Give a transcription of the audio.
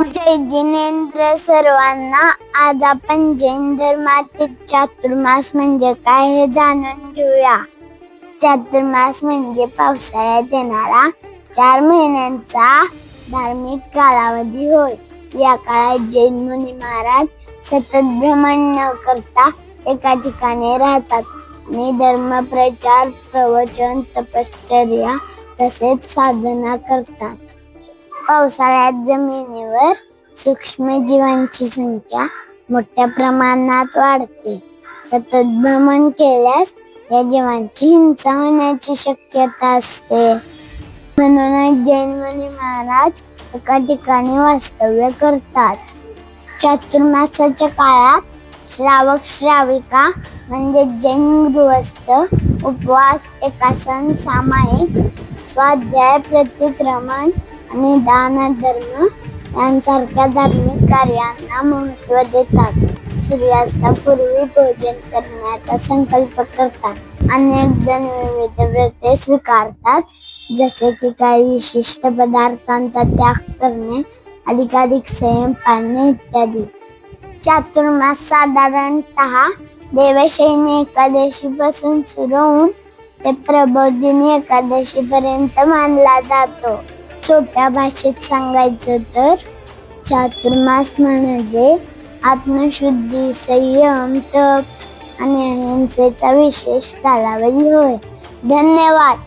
जय जिनेंद्र सर्वांना. आज आपण जैन धर्मातील चातुर्मास म्हणजे काय हे जाणून घेऊया. चातुर्मास म्हणजे पावसाळ्यात येणारा 4 महिन्यांचा धार्मिक कालावधी होय. या काळात जैन मुनी महाराज सतत भ्रमण न करता एका ठिकाणी राहतात आणि धर्म प्रचार, प्रवचन, तपश्चर्या तसेच साधना करतात. पावसाळ्यात जमिनीवर सूक्ष्मजीवांची संख्या मोठ्या प्रमाणात वाढते. सतत भ्रमण केल्यास या जीवांची हिंसा होण्याची शक्यता असते. म्हणूनच जैन मुनी महाराज एका ठिकाणी वास्तव्य करतात. चातुर्मासाच्या काळात श्रावक श्राविका म्हणजे जैन गृहस्थ उपवास, एकासन, सामायिक स्वाध्याय, प्रतिक्रमण आणि दान धर्म यांसारख्या धार्मिक कार्यांना महत्त्व देतात. सूर्यास्तापूर्वी भोजन करण्याचा संकल्प करतात. अनेक जण विविध व्रते स्वीकारतात, जसे की काही विशिष्ट पदार्थांचा त्याग करणे, अधिकाधिक संयम पाळणे इत्यादी. चातुर्मास साधारणतः देवशयनी एकादशी पासून सुरू होऊन ते प्रबोधिनी एकादशी पर्यंत मानला जातो. सोप्या भाषेत सांगायचं तर चातुर्मास म्हणजे आत्मशुद्धी, संयम, तप आणि अहिंसेचा विशेष कालावधी होय. धन्यवाद.